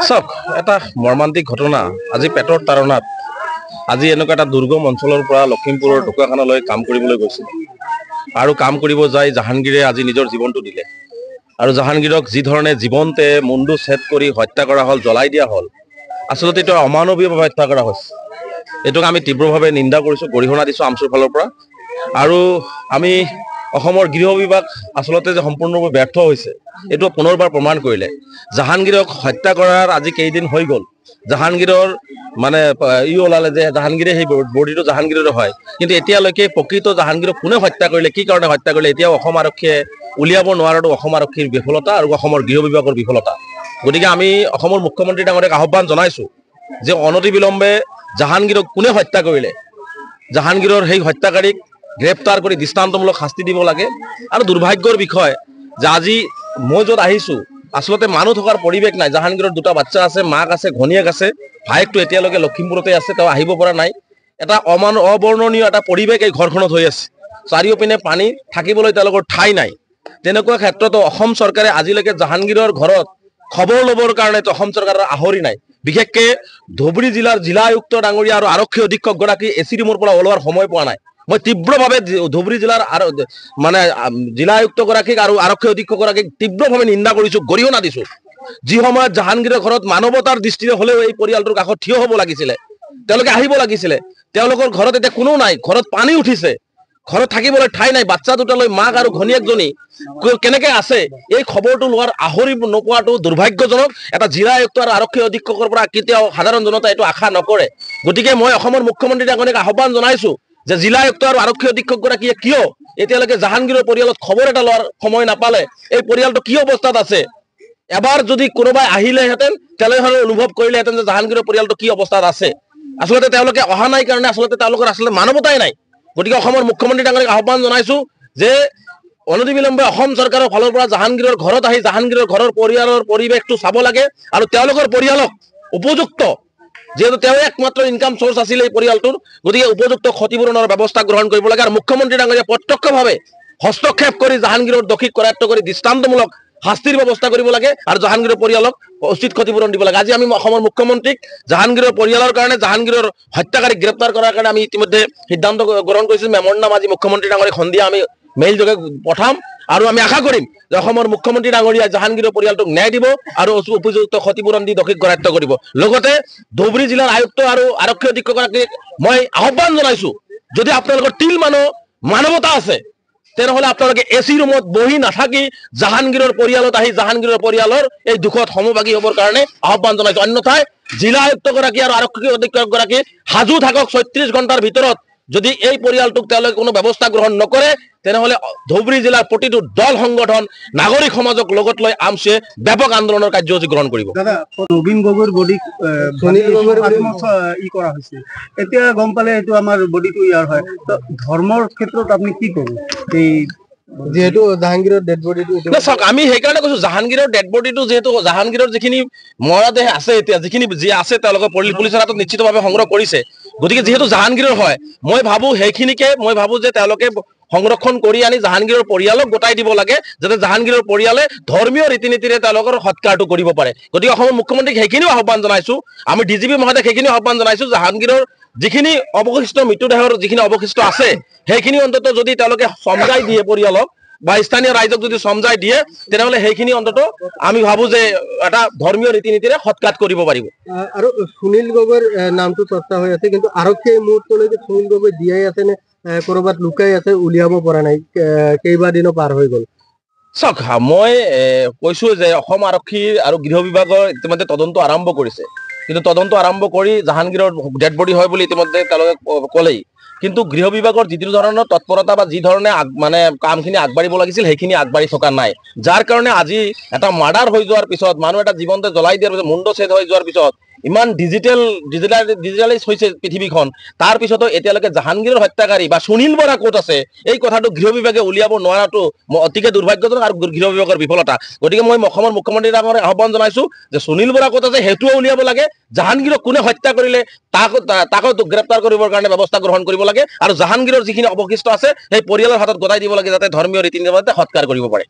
চাওক, এটা মৰ্মান্তিক ঘটনা। আজি পেটৰ তাৰণাত আজি এনেকুৱা এটা দুৰ্গম অঞ্চলৰ পৰা লখিমপুৰৰ ঢকুৱাখানালৈ কাম কৰিবলৈ গৈছিল আৰু কাম কৰিব যাই জাহাংগীৰে আজি নিজৰ জীৱনটো দিলে। আৰু জাহাংগীৰক যি ধৰণে জীৱনতে মুণ্ডু ছেদ কৰি হত্যা কৰা হ'ল, জ্বলাই দিয়া হ'ল, আচলতে এইটো অমানৱীয়ভাৱে হত্যা কৰা হৈছে। এইটোক আমি তীব্ৰভাৱে নিন্দা কৰিছোঁ, গৰিহণা দিছোঁ আমচুৰ ফালৰ পৰা। আৰু আমি অসমৰ গৃহ বিভাগ আচলতে যে সম্পূৰ্ণৰূপে ব্যৰ্থ হৈছে এইটো পুনৰবাৰ প্ৰমাণ কৰিলে। জাহাংগীৰক হত্যা কৰাৰ আজি কেইদিন হৈ গ'ল, জাহাংগীৰৰ মানে ওলালে যে জাহাংগীৰে সেই বডিটো জাহাংগীৰৰে হয়, কিন্তু এতিয়ালৈকে প্ৰকৃত জাহাংগীৰক কোনে হত্যা কৰিলে, কি কাৰণে হত্যা কৰিলে, এতিয়াও অসম আৰক্ষীয়ে উলিয়াব নোৱাৰাটো অসম আৰক্ষীৰ বিফলতা আৰু অসমৰ গৃহ বিভাগৰ বিফলতা। গতিকে আমি অসমৰ মুখ্যমন্ত্ৰী ডাঙৰীয়াক আহ্বান জনাইছোঁ যে অনতিবিলম্বে জাহাংগীৰক কোনে হত্যা কৰিলে, জাহাংগীৰৰ সেই হত্যাকাৰীক গ্ৰেপ্তাৰ কৰি দৃষ্টান্তমূলক শাস্তি দিব লাগে। আৰু দুৰ্ভাগ্যৰ বিষয় যে আজি মই য'ত আহিছোঁ আচলতে মানুহ থকাৰ পৰিৱেশ নাই। জাহাংগীৰৰ দুটা বাচ্চা আছে, মাক আছে, ঘনীয়েক আছে, ভায়েকটো এতিয়ালৈকে লখিমপুৰতে আছে, তেওঁ আহিব পৰা নাই। এটা অবৰ্ণনীয় এটা পৰিৱেশ এই ঘৰখনত হৈ আছে। চাৰিওপিনে পানী, থাকিবলৈ তেওঁলোকৰ ঠাই নাই। তেনেকুৱা ক্ষেত্ৰতো অসম চৰকাৰে আজিলৈকে জাহাংগীৰৰ ঘৰত খবৰ ল'বৰ কাৰণে অসম চৰকাৰৰ আহৰি নাই। বিশেষকৈ ধুবুৰী জিলাৰ জিলা আয়ুক্ত ডাঙৰীয়া আৰু আৰক্ষী অধীক্ষকগৰাকী এচি ৰুমৰ পৰা ওলোৱাৰ সময় পোৱা নাই। মই তীব্ৰভাৱে ধুবুৰী জিলাৰ মানে জিলা আয়ুক্তগৰাকীক আৰু আৰক্ষী অধীক্ষকগৰাকীক তীব্ৰভাৱে নিন্দা কৰিছোঁ, গৰিহণা দিছোঁ। যি সময়ত জাহাংগীৰৰ ঘৰত মানৱতাৰ দৃষ্টিৰে হ'লেও এই পৰিয়ালটোৰ কাষত থিয় হ'ব লাগিছিলে, তেওঁলোকে আহিব লাগিছিলে। তেওঁলোকৰ ঘৰত এতিয়া কোনো নাই, ঘৰত পানী উঠিছে, ঘৰত থাকিবলৈ ঠাই নাই। বাচ্চা দুটালৈ মাক আৰু ঘনীয়েকজনী কেনেকে আছে, এই খবৰটো লোৱাৰ আহৰি নোপোৱাটো দুৰ্ভাগ্যজনক। এটা জিলা আয়ুক্ত আৰু আৰক্ষী অধীক্ষকৰ পৰা কেতিয়াও সাধাৰণ জনতা এইটো আশা নকৰে। গতিকে মই অসমৰ মুখ্যমন্ত্ৰী ডাঙৰীয়াক আহ্বান জনাইছোঁ যে জিলা আয়ুক্ত আৰু আৰক্ষী অধীক্ষকগৰাকীয়ে কিয় এতিয়ালৈকে জাহাংগীৰৰ পৰিয়ালত খবৰ এটা লোৱাৰ সময় নাপালে, এই পৰিয়ালটো কি অৱস্থাত আছে। এবাৰ যদি কোনোবাই আহিলেহেঁতেন তেনেহ'লে অনুভৱ কৰিলেহেঁতেন যে জাহাংগীৰৰ পৰিয়ালটো কি অৱস্থাত আছে। আচলতে তেওঁলোকে অহা নাই কাৰণে আচলতে তেওঁলোকৰ মানৱতাই নাই। গতিকে অসমৰ মুখ্যমন্ত্ৰী ডাঙৰীয়াক আহ্বান জনাইছোঁ যে অনতিবিলম্বে অসম চৰকাৰৰ ফালৰ পৰা জাহাংগীৰৰ ঘৰত আহি জাহাংগীৰৰ ঘৰৰ পৰিয়ালৰ পৰিৱেশটো চাব লাগে আৰু তেওঁলোকৰ পৰিয়ালক উপযুক্ত, যিহেতু তেওঁ একমাত্ৰ ইনকাম চ'ৰ্চ আছিল এই পৰিয়ালটোৰ, গতিকে উপযুক্ত ক্ষতিপূৰণৰ ব্যৱস্থা গ্ৰহণ কৰিব লাগে। আৰু মুখ্যমন্ত্ৰী ডাঙৰীয়া প্ৰত্যক্ষভাৱে হস্তক্ষেপ কৰি জাহাংগীৰৰ দোষীক কৰায়ত্ব কৰি দৃষ্টান্তমূলক শাস্তিৰ ব্যৱস্থা কৰিব লাগে আৰু জাহাংগীৰৰ পৰিয়ালক উচিত ক্ষতিপূৰণ দিব লাগে। আজি আমি অসমৰ মুখ্যমন্ত্ৰীক জাহাংগীৰৰ পৰিয়ালৰ কাৰণে, জাহাংগীৰৰ হত্যাকাৰীক গ্ৰেপ্তাৰ কৰাৰ কাৰণে আমি ইতিমধ্যে সিদ্ধান্ত গ্ৰহণ কৰিছোঁ। মেমৰ নাম আজি মুখ্যমন্ত্ৰী ডাঙৰীয়াক সন্ধিয়া আমি মেইল যোগে পঠাম আৰু আমি আশা কৰিম যে অসমৰ মুখ্যমন্ত্ৰী ডাঙৰীয়াই জাহাংগীৰৰ পৰিয়ালটোক ন্যায় দিব আৰু উপযুক্ত ক্ষতিপূৰণ দি দোষীক গ্ৰেপ্তাৰ কৰিব। লগতে ধুবুৰী জিলাৰ আয়ুক্ত আৰু আৰক্ষী অধীক্ষকগৰাকীক মই আহ্বান জনাইছোঁ, যদি আপোনালোকৰ তিল মানৱতা আছে তেনেহ'লে আপোনালোকে এচি ৰুমত বহি নাথাকি জাহাংগীৰৰ পৰিয়ালত আহি জাহাংগীৰৰ পৰিয়ালৰ এই দুখত সমভাগী হ'বৰ কাৰণে আহ্বান জনাইছোঁ। অন্যথাই জিলা আয়ুক্তগৰাকী আৰু আৰক্ষী অধীক্ষকগৰাকী সাজু থাকক। 36 ঘণ্টাৰ ভিতৰত যদি এই পৰিয়ালটোক তেওঁলোকে কোনো ব্যৱস্থা গ্ৰহণ নকৰে তেনেহ'লে ধুবুৰী জিলাৰ প্ৰতিটো দল সংগঠন, নাগৰিক সমাজক লগত লৈ আমচুৱে ব্যাপক আন্দোলনৰ কাৰ্যসূচী গ্ৰহণ কৰিব। নবীন গগৈৰ বডি কৰা হৈছে, এতিয়া গম পালে এইটো আমাৰ বডিটো ইয়াৰ হয়, ধৰ্মৰ ক্ষেত্ৰত আপুনি কি ক'ব? এই যিহেতু জাহাংগীৰৰ ডেড বডিটো চাওক, আমি সেইকাৰণে কৈছোঁ জাহাংগীৰৰ ডেড বডিটো, যিহেতু জাহাংগীৰৰ যিখিনি মৰাদেহ আছে, এতিয়া যিখিনি যি আছে তেওঁলোকে পুলিচৰ হাতত নিশ্চিতভাৱে সংগ্ৰহ কৰিছে। গতিকে যিহেতু জাহাংগীৰৰ হয়, মই ভাবোঁ সেইখিনিকে যে তেওঁলোকে সংৰক্ষণ কৰি আনি জাহাংগীৰৰ পৰিয়ালক গোটাই দিব লাগে, যাতে জাহাংগীৰৰ পৰিয়ালে ধৰ্মীয় ৰীতি নীতিৰে তেওঁলোকৰ সৎকাৰটো কৰিব পাৰে। গতিকে অসমৰ মুখ্যমন্ত্ৰীক সেইখিনিও আহ্বান জনাইছোঁ, আমি ডিজিপি মহোদয়ক সেইখিনিও আহ্বান জনাইছোঁ, জাহাংগীৰৰ যিখিনি অৱশিষ্ট মৃতদেহৰ যিখিনি অৱশিষ্ট আছে সেইখিনি অন্তত যদি তেওঁলোকে সমজাই দিয়ে পৰিয়ালক বা স্থানীয় ৰাইজক যদি সমজাই দিয়ে তেনেহ'লে সেইখিনি অন্তত আমি ভাবোঁ যে এটা ধৰ্মীয় ৰীতি নীতিৰে সৎকাৰ কৰিব পাৰিব। আৰু সুনীল গগৈৰ নামটো চৰ্চা হৈ আছে, কিন্তু আৰক্ষীয়ে এই মুহূৰ্তলৈকে সুনীল গগৈ দিয়াই আছে নে ক'ৰবাত লুকাই আছে, উলিয়াব পৰা নাই, কেইবাদিনো পাৰ হৈ গ'ল। চাওক, মই কৈছোঁ যে অসম আৰক্ষী আৰু গৃহ বিভাগৰ ইতিমধ্যে তদন্ত আৰম্ভ কৰিছে, কিন্তু তদন্ত আৰম্ভ কৰি জাহাংগীৰৰ ডেড বডি হয় বুলি ইতিমধ্যে তেওঁলোকে ক'লেই, কিন্তু গৃহ বিভাগৰ যিটো ধৰণৰ তৎপৰতা বা যি ধৰণে মানে কামখিনি আগবাঢ়িব লাগিছিল সেইখিনি আগবাঢ়ি থকা নাই, যাৰ কাৰণে আজি এটা মাৰ্ডাৰ হৈ যোৱাৰ পিছত, মানুহ এটা জীৱনতে জ্বলাই দিয়াৰ পিছত, মুণ্ড ছেদ হৈ যোৱাৰ পিছত, ইমান ডিজিটেলাইজ হৈছে পৃথিৱীখন, তাৰ পিছতো এতিয়ালৈকে জাহাংগীৰৰ হত্যাকাৰী বা সুনীল বৰা ক'ত আছে এই কথাটো গৃহ বিভাগে উলিয়াব নোৱাৰাটো অতিকে দুৰ্ভাগ্যজনক আৰু গৃহ বিভাগৰ বিফলতা। গতিকে মই অসমৰ মুখ্যমন্ত্ৰী ডাঙৰীয়াক আহ্বান জনাইছোঁ যে সুনীল বৰা ক'ত আছে সেইটোও উলিয়াব লাগে, জাহাংগীৰক কোনে হত্যা কৰিলে তাকো গ্ৰেপ্তাৰ কৰিবৰ কাৰণে ব্যৱস্থা গ্ৰহণ কৰিব লাগে, আৰু জাহাংগীৰৰ যিখিনি অৱশিষ্ট আছে সেই পৰিয়ালৰ হাতত গতাই দিব লাগে, যাতে ধৰ্মীয় ৰীতি নীতিমতে সৎকাৰ কৰিব পাৰে।